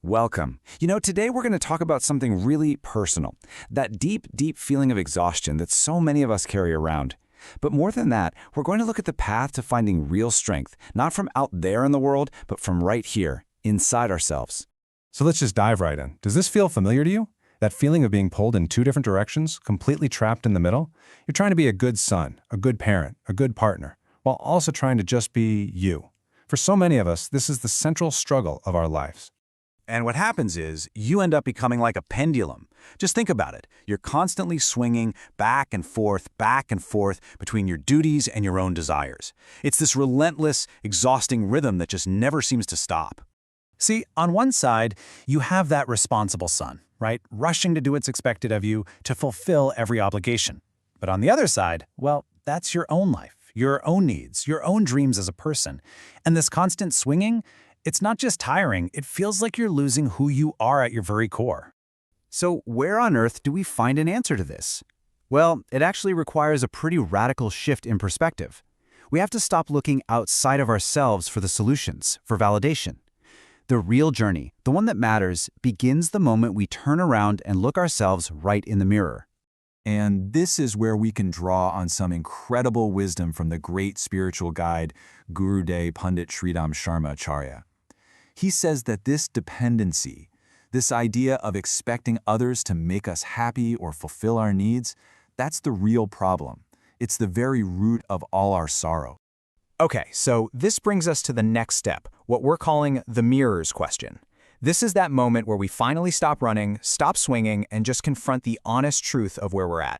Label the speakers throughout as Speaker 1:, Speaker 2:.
Speaker 1: Welcome. Today we're going to talk about something really personal, that deep, deep feeling of exhaustion that so many of us carry around. But more than that, we're going to look at the path to finding real strength, not from out there in the world, but from right here, inside ourselves.
Speaker 2: So let's just dive right in. Does this feel familiar to you? That feeling of being pulled in two different directions, completely trapped in the middle? You're trying to be a good son, a good parent, a good partner, while also trying to just be you. For so many of us, this is the central struggle of our lives.
Speaker 1: And what happens is, you end up becoming like a pendulum. Just think about it. You're constantly swinging back and forth between your duties and your own desires. It's this relentless, exhausting rhythm that just never seems to stop.
Speaker 3: See, on one side, you have that responsible son, right? Rushing to do what's expected of you to fulfill every obligation. But on the other side, well, that's your own life, your own needs, your own dreams as a person. And this constant swinging, it's not just tiring, it feels like you're losing who you are at your very core.
Speaker 1: So where on earth do we find an answer to this? Well, it actually requires a pretty radical shift in perspective. We have to stop looking outside of ourselves for the solutions, for validation. The real journey, the one that matters, begins the moment we turn around and look ourselves right in the mirror.
Speaker 4: And this is where we can draw on some incredible wisdom from the great spiritual guide, Gurudev Pandit Sridham Sharma Acharya. He says that this dependency, this idea of expecting others to make us happy or fulfill our needs, that's the real problem. It's the very root of all our sorrow.
Speaker 3: Okay, so this brings us to the next step, what we're calling the mirrors question. This is that moment where we finally stop running, stop swinging, and just confront the honest truth of where we're at.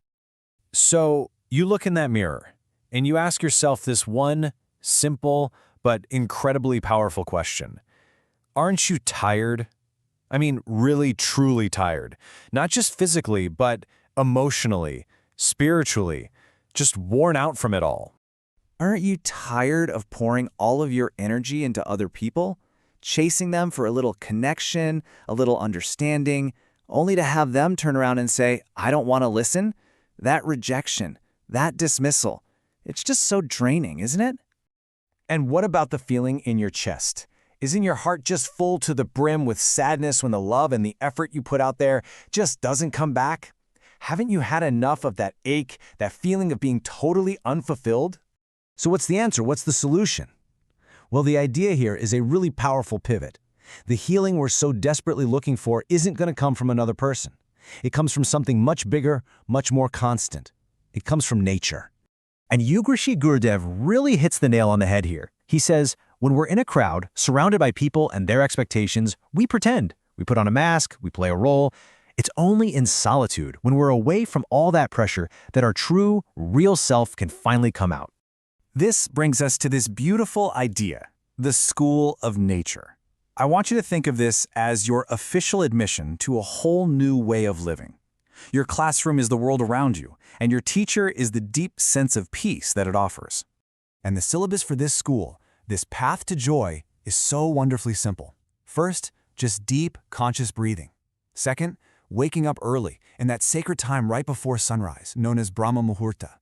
Speaker 3: So you look in that mirror, and you ask yourself this one simple but incredibly powerful question. Aren't you tired? I mean, really, truly tired. Not just physically, but emotionally, spiritually, just worn out from it all.
Speaker 1: Aren't you tired of pouring all of your energy into other people, chasing them for a little connection, a little understanding, only to have them turn around and say, "I don't want to listen"? That rejection, that dismissal, it's just so draining, isn't it?
Speaker 3: And what about the feeling in your chest? Isn't your heart just full to the brim with sadness when the love and the effort you put out there just doesn't come back? Haven't you had enough of that ache, that feeling of being totally unfulfilled?
Speaker 5: So what's the answer? What's the solution? Well, the idea here is a really powerful pivot. The healing we're so desperately looking for isn't going to come from another person. It comes from something much bigger, much more constant. It comes from nature. And Yugrshi Gurudev really hits the nail on the head here. He says, when we're in a crowd, surrounded by people and their expectations, we pretend. We put on a mask, we play a role. It's only in solitude, when we're away from all that pressure, that our true, real self can finally come out.
Speaker 1: This brings us to this beautiful idea, the school of nature. I want you to think of this as your official admission to a whole new way of living. Your classroom is the world around you, and your teacher is the deep sense of peace that it offers.
Speaker 4: And the syllabus for this school, this path to joy, is so wonderfully simple. First, just deep, conscious breathing. Second, waking up early in that sacred time right before sunrise, known as Brahma Muhurta.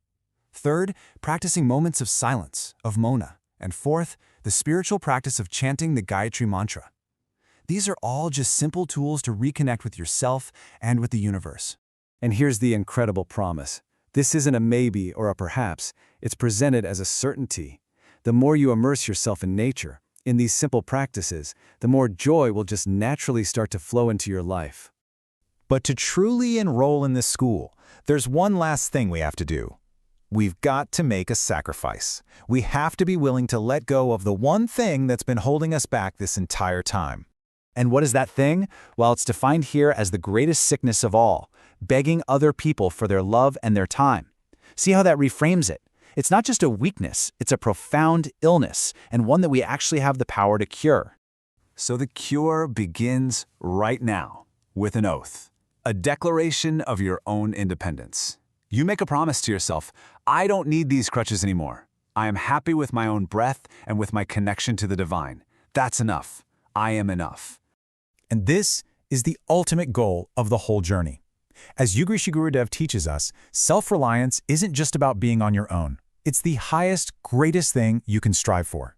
Speaker 4: Third, practicing moments of silence, of mona. And fourth, the spiritual practice of chanting the Gayatri Mantra. These are all just simple tools to reconnect with yourself and with the universe.
Speaker 2: And here's the incredible promise. This isn't a maybe or a perhaps. It's presented as a certainty. The more you immerse yourself in nature, in these simple practices, the more joy will just naturally start to flow into your life.
Speaker 3: But to truly enroll in this school, there's one last thing we have to do. We've got to make a sacrifice. We have to be willing to let go of the one thing that's been holding us back this entire time. And what is that thing? Well, it's defined here as the greatest sickness of all, begging other people for their love and their time. See how that reframes it? It's not just a weakness, it's a profound illness, and one that we actually have the power to cure.
Speaker 4: So the cure begins right now with an oath, a declaration of your own independence. You make a promise to yourself, I don't need these crutches anymore. I am happy with my own breath and with my connection to the divine. That's enough. I am enough.
Speaker 3: And this is the ultimate goal of the whole journey. As Yugrshi Gurudev teaches us, self-reliance isn't just about being on your own. It's the highest, greatest thing you can strive for.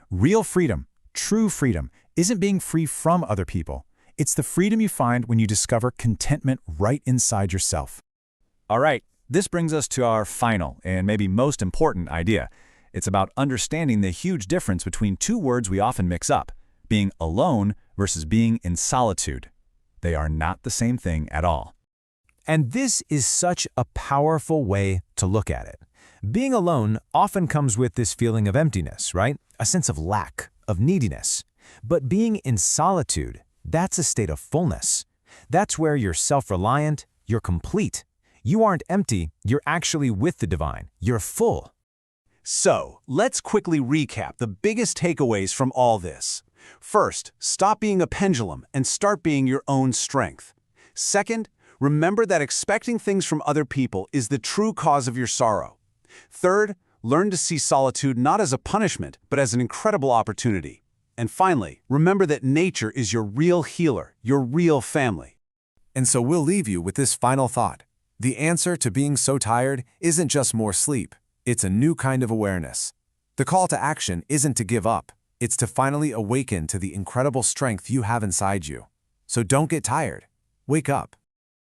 Speaker 3: Real freedom, true freedom, isn't being free from other people.
Speaker 4: It's the freedom you find when you discover contentment right inside yourself.
Speaker 3: All right, this brings us to our final and maybe most important idea. It's about understanding the huge difference between two words we often mix up, being alone versus being in solitude. They are not the same thing at all.
Speaker 5: And this is such a powerful way to look at it. Being alone often comes with this feeling of emptiness, right? A sense of lack, of neediness. But being in solitude, that's a state of fullness. That's where you're self-reliant, you're complete. You aren't empty, you're actually with the divine. You're full.
Speaker 1: So, let's quickly recap the biggest takeaways from all this. First, stop being a pendulum and start being your own strength. Second, remember that expecting things from other people is the true cause of your sorrow. Third, learn to see solitude not as a punishment, but as an incredible opportunity. And finally, remember that nature is your real healer, your real family.
Speaker 2: And so we'll leave you with this final thought. The answer to being so tired isn't just more sleep. It's a new kind of awareness. The call to action isn't to give up. It's to finally awaken to the incredible strength you have inside you. So don't get tired. Wake up.